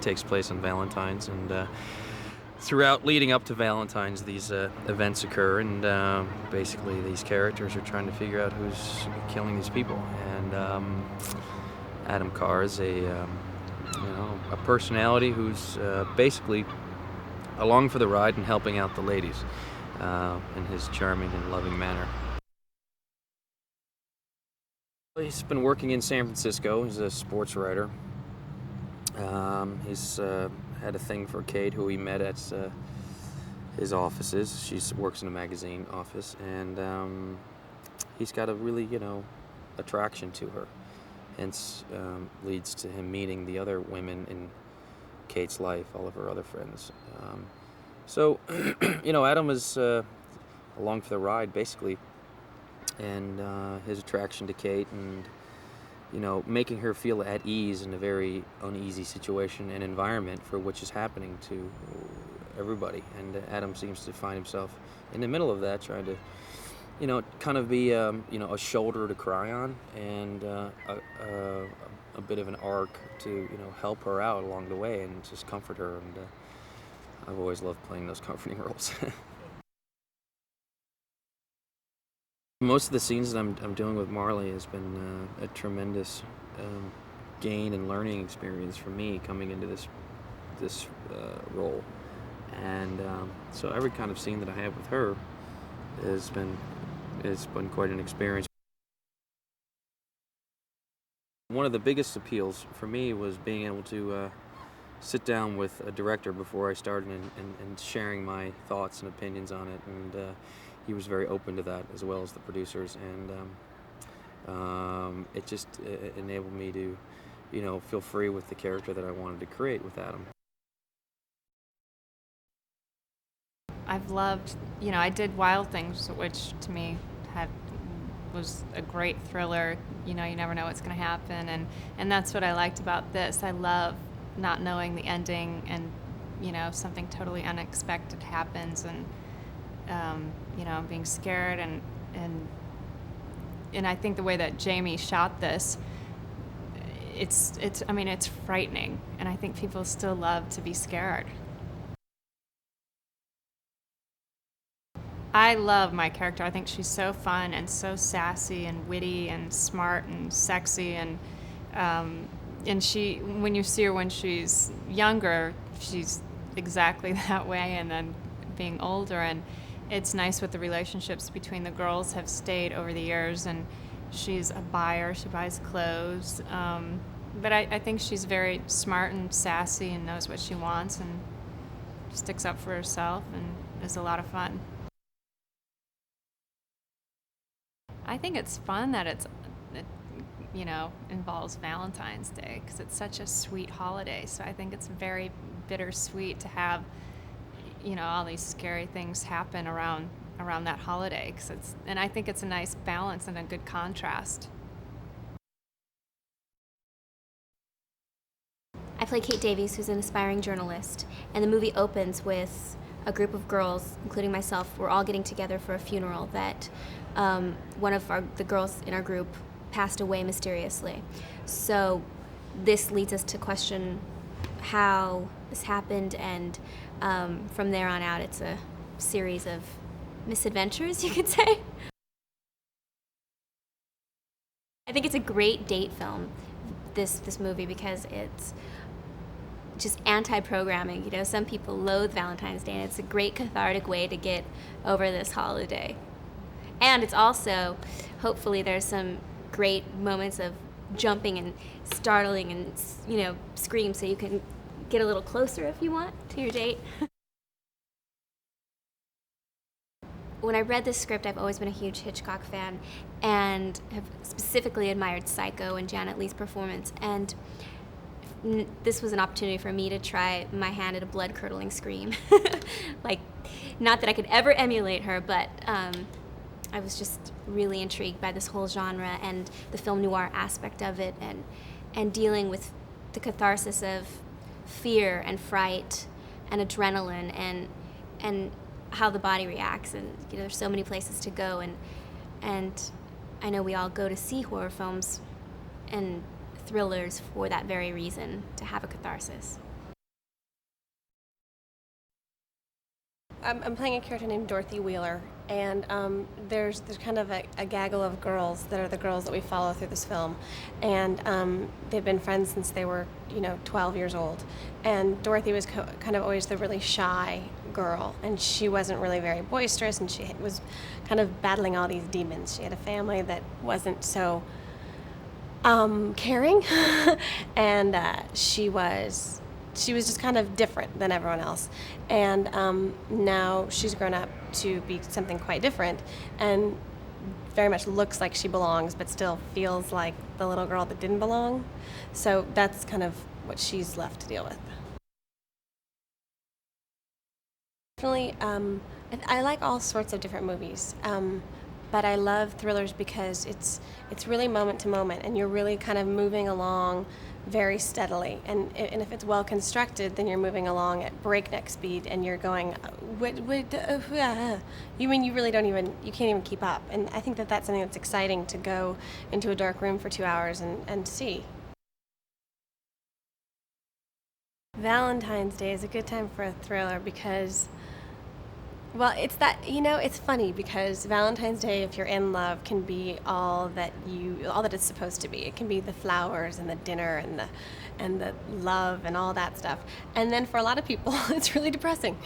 takes place on Valentine's, and throughout leading up to Valentine's, these events occur, and basically these characters are trying to figure out who's killing these people. And Adam Carr is a personality who's basically along for the ride and helping out the ladies in his charming and loving manner. He's been working in San Francisco. He's a sports writer. He's had a thing for Kate, who he met at his offices. She works in a magazine office, and he's got a really, attraction to her. Hence, leads to him meeting the other women in Kate's life, all of her other friends. So, Adam is along for the ride, basically, and his attraction to Kate and, making her feel at ease in a very uneasy situation and environment for which is happening to everybody. And Adam seems to find himself in the middle of that, trying to, kind of be, a shoulder to cry on, and a bit of an arc to, help her out along the way and just comfort her. And I've always loved playing those comforting roles. Most of the scenes that I'm doing with Marley has been a tremendous gain and learning experience for me coming into this role, and so every kind of scene that I have with her has been quite an experience. One of the biggest appeals for me was being able to sit down with a director before I started and sharing my thoughts and opinions on it, and he was very open to that, as well as the producers, and it just enabled me to, feel free with the character that I wanted to create with Adam. I've loved, I did Wild Things, which to me was a great thriller. You never know what's going to happen, and that's what I liked about this. I love not knowing the ending, and something totally unexpected happens, and being scared, and I think the way that Jamie shot this, it's frightening, and I think people still love to be scared. I love my character. I think she's so fun and so sassy and witty and smart and sexy, and she, when you see her when she's younger, she's exactly that way, and then being older, and it's nice what the relationships between the girls have stayed over the years. And she's a buyer, she buys clothes, but I think she's very smart and sassy and knows what she wants and sticks up for herself and is a lot of fun. I think it's fun that it involves Valentine's Day, because it's such a sweet holiday. So I think it's very bittersweet to have, all these scary things happen around that holiday. And I think it's a nice balance and a good contrast. I play Kate Davies, who's an aspiring journalist, and the movie opens with a group of girls, including myself. We're all getting together for a funeral that one of the girls in our group passed away mysteriously. So this leads us to question how this happened, and from there on out, it's a series of misadventures, you could say. I think it's a great date film, this movie, because it's just anti-programming. Some people loathe Valentine's Day, and it's a great cathartic way to get over this holiday. And it's also, hopefully, there's some great moments of jumping and startling and, screams, so you can get a little closer if you want to your date. When I read this script, I've always been a huge Hitchcock fan, and have specifically admired Psycho and Janet Leigh's performance. And this was an opportunity for me to try my hand at a blood-curdling scream. Not that I could ever emulate her, but I was just really intrigued by this whole genre and the film noir aspect of it, and dealing with the catharsis of fear and fright and adrenaline, and how the body reacts. And there's so many places to go, and I know we all go to see horror films and thrillers for that very reason, to have a catharsis. I'm playing a character named Dorothy Wheeler, and there's kind of a gaggle of girls that are the girls that we follow through this film, and they've been friends since they were 12 years old, and Dorothy was kind of always the really shy girl, and she wasn't really very boisterous, and she was kind of battling all these demons. She had a family that wasn't so caring, and she was just kind of different than everyone else. And now she's grown up to be something quite different and very much looks like she belongs, but still feels like the little girl that didn't belong. So that's kind of what she's left to deal with. Definitely, I like all sorts of different movies. But I love thrillers because it's really moment to moment, and you're really kind of moving along very steadily. And if it's well constructed, then you're moving along at breakneck speed, and you're going, you mean you really you can't even keep up. And I think that that's something that's exciting to go into a dark room for 2 hours and see. Valentine's Day is a good time for a thriller because, well, it's funny because Valentine's Day, if you're in love, can be all that it's supposed to be. It can be the flowers and the dinner and the love and all that stuff. And then for a lot of people, it's really depressing.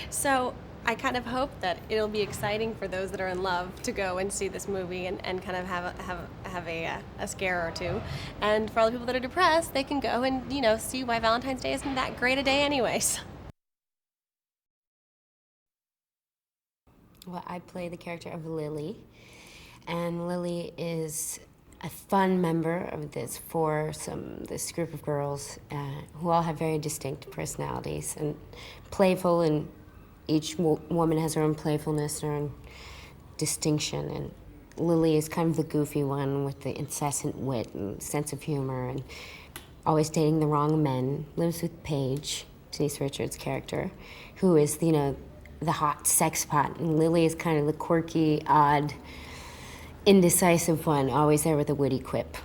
So I kind of hope that it'll be exciting for those that are in love to go and see this movie and kind of have a scare or two. And for all the people that are depressed, they can go and, see why Valentine's Day isn't that great a day anyways. Well, I play the character of Lily, and Lily is a fun member of this group of girls who all have very distinct personalities and playful, and each woman has her own playfulness, her own distinction, and Lily is kind of the goofy one with the incessant wit and sense of humor and always dating the wrong men, lives with Paige, Denise Richards' character, who is, the hot sex pot, and Lily is kind of the quirky, odd, indecisive one, always there with a witty quip.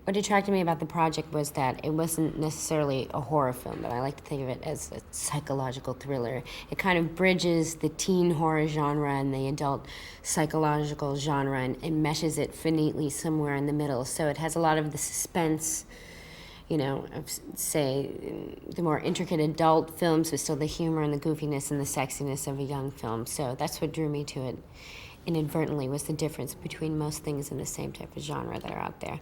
What attracted me about the project was that it wasn't necessarily a horror film, but I like to think of it as a psychological thriller. It kind of bridges the teen horror genre and the adult psychological genre and meshes it finitely somewhere in the middle. So it has a lot of the suspense, of, say, the more intricate adult films, but still the humor and the goofiness and the sexiness of a young film. So that's what drew me to it inadvertently, was the difference between most things in the same type of genre that are out there.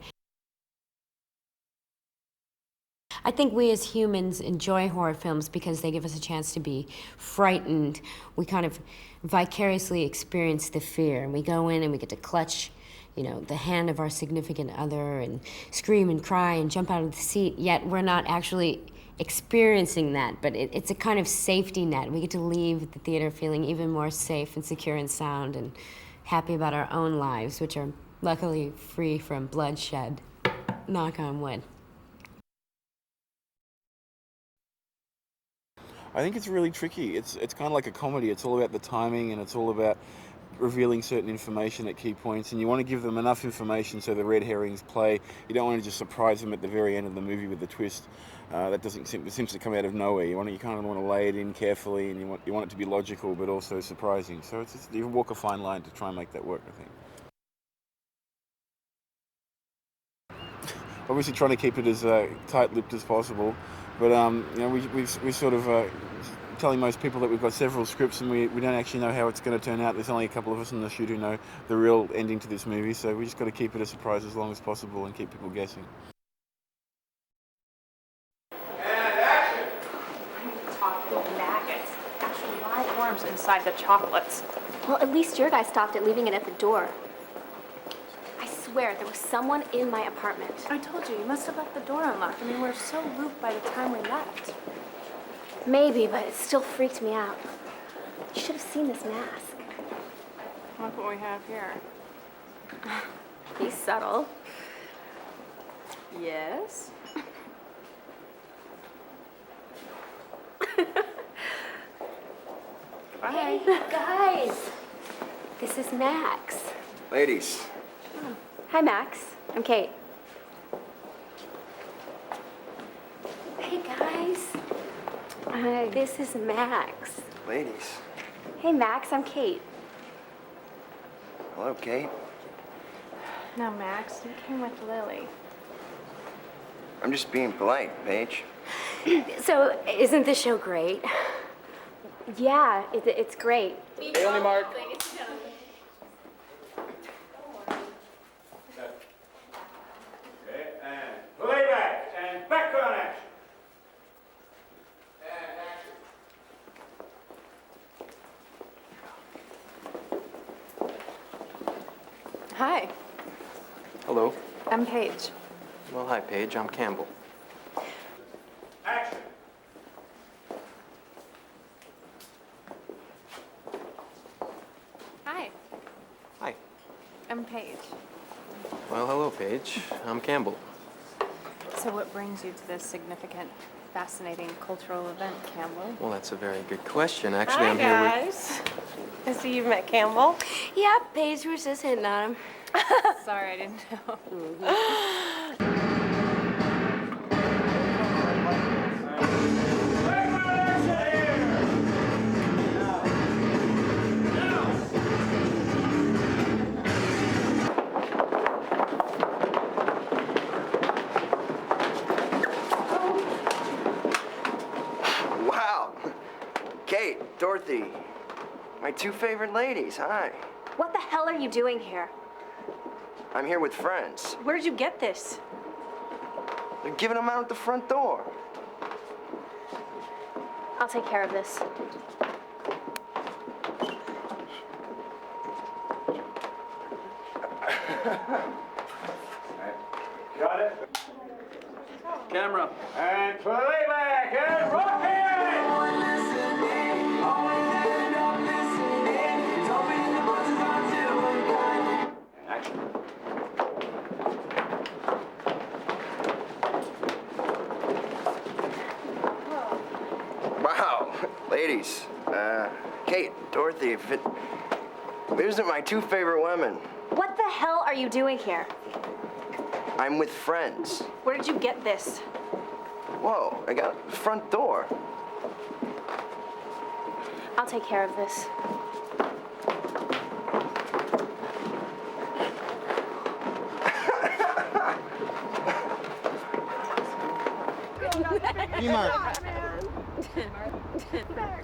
I think we as humans enjoy horror films because they give us a chance to be frightened. We kind of vicariously experience the fear, and we go in and we get to clutch the hand of our significant other and scream and cry and jump out of the seat, yet we're not actually experiencing that, but it's a kind of safety net. We get to leave the theater feeling even more safe and secure and sound and happy about our own lives, which are luckily free from bloodshed. Knock on wood. I think it's really tricky. It's kind of like a comedy. It's all about the timing, and it's all about revealing certain information at key points, and you want to give them enough information so the red herrings play. You don't want to just surprise them at the very end of the movie with a twist that seems to come out of nowhere. You kind of want to lay it in carefully, and you want it to be logical but also surprising. So you walk a fine line to try and make that work, I think. Obviously trying to keep it as tight-lipped as possible, but we sort of telling most people that we've got several scripts and we don't actually know how it's going to turn out. There's only a couple of us on the shoot who know the real ending to this movie, so we just got to keep it a surprise as long as possible and keep people guessing. And action! I'm talking maggots. Actually, live worms inside the chocolates. Well, at least your guy stopped at leaving it at the door. I swear, there was someone in my apartment. I told you must have left the door unlocked. I mean, we were so looped by the time we left. Maybe, but it still freaked me out. You should have seen this mask. Look what we have here. He's subtle. Yes? Bye. Hey, guys. This is Max. Ladies. Hi, Max. I'm Kate. Hey, guys. Hi. This is Max. Ladies. Hey, Max, I'm Kate. Hello, Kate. No, Max, you came with Lily. I'm just being polite, Paige. So, isn't the show great? Yeah, it's great. Only Mark. Okay, and playback and background action. And action. Hi, Hello. I'm Paige. Well, hi, Paige. I'm Campbell. Action. Hi, Hi. I'm Paige. Well, hello, Paige. I'm Campbell. So what brings you to this significant, fascinating cultural event, Campbell? Well, that's a very good question. Actually, Hi, I'm here with... guys. I see you've met Campbell. Yeah, Paige was just hitting on him. Sorry, I didn't know. Wow. Kate, Dorothy, my two favorite ladies. Hi. What the hell are you doing here? I'm here with friends. Where did you get this? They're giving them out at the front door. I'll take care of this. Got it. Camera. And playback and rock it! Action. Wow. Ladies, Kate, Dorothy, if it isn't my two favorite women. What the hell are you doing here? I'm with friends. Where did you get this? Whoa, I got the front door. I'll take care of this.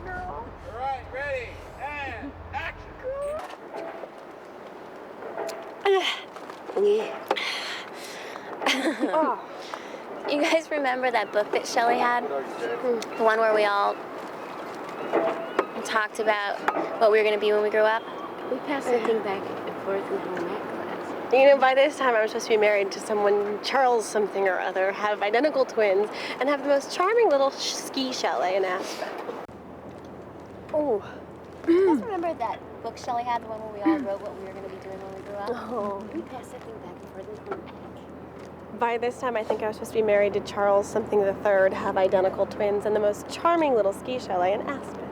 All right, ready, and action. You guys remember that book that Shelley had? The one where we all talked about what we were going to be when we grew up? We passed the thing back and forth in home ec class. You know, by this time I'm supposed to be married to someone, Charles something or other, have identical twins, and have the most charming little ski chalet in Aspen. Oh. You guys remember that book Shelley had, the one where we all wrote what we were going to be doing when we grew up? Oh. We passed the thing back and forth in home ec. By this time I think I was supposed to be married to Charles something III, have identical twins, and the most charming little ski chalet in Aspen.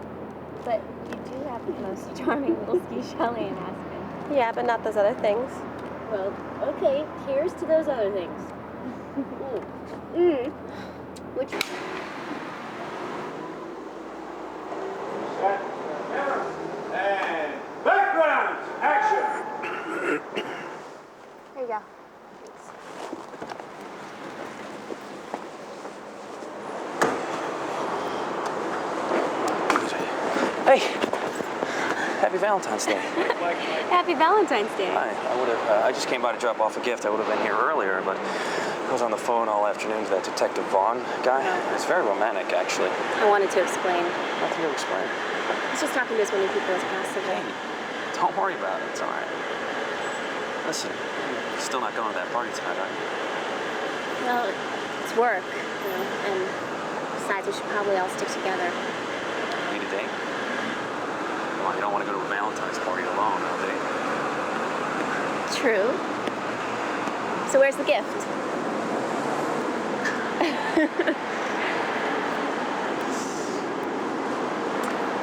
But you do have the most charming little ski chalet in Aspen. Yeah, but not those other things. Well, okay, here's to those other things. Which... Set, camera, and background action. There you go. Hey, happy Valentine's Day. Happy Valentine's Day. Hi, I just came by to drop off a gift. I would have been here earlier, but I was on the phone all afternoon to that Detective Vaughn guy. It's very romantic, actually. I wanted to explain. Nothing to explain. I was just talking to as many people as possible. Hey, don't worry about it. It's all right. Listen, you're still not going to that party tonight, are you? Well, it's work, you know, and besides, we should probably all stick together. Need a date? Well, you don't want to go to a Valentine's party alone, no date. True. So where's the gift?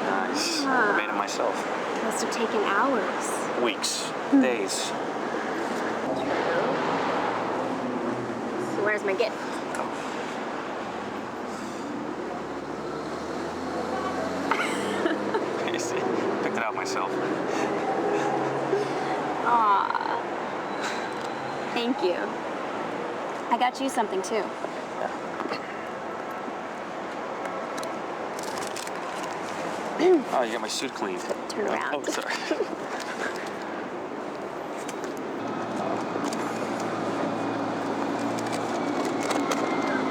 Nice. I made it myself. It must have taken hours. Weeks, days. So where's my gift? myself. Aw. Thank you. I got you something too. Oh, you got my suit cleaned. Turn around. Oh, sorry.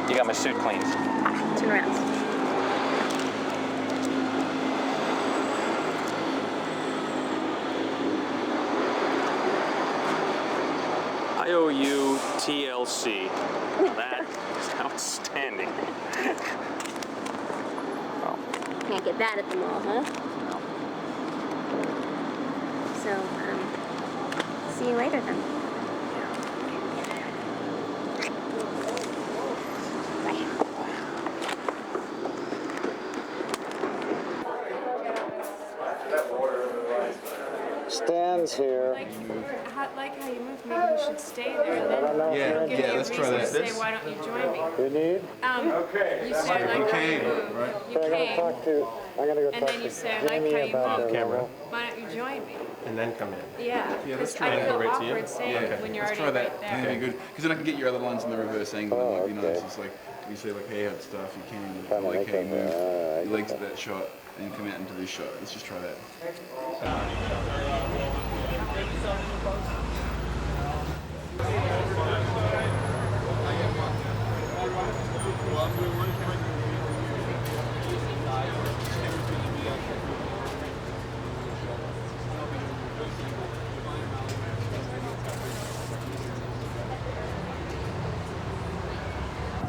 You got my suit cleaned. Turn around. I owe you TLC. That is outstanding. Can't get that at the mall, huh? So, see you later then. Stands here. Like how you moved, maybe you should stay there. And then Yeah, let's try that. Say, why don't you join me? You need? You say, I like how you moved. Right? You came. I'm gonna go And talk then you to say, I like Jamie how you about moved. that level. Why don't you join me? And then come in. Yeah. Yeah, let's Because try I that. feel Right to you? awkward saying it when you're Let's already try right that. there. That'd be good. Because then I can get your other lines in the reverse angle. Oh, And, like, you know, okay. it's just like, you say, like, hey, and stuff, you can. You Trying to like, make hey, it, move I your legs get to that shot, and you come out into this shot. Let's just try that.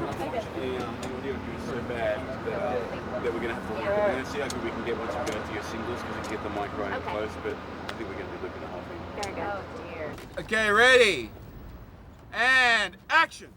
Unfortunately, the audio is so bad that we're going to have to look. We're going to see how good we can get once we go to your singles, because we can get the mic right up close, but I think we're going to be looking at half in. Very good. Oh dear. Okay, ready? And action!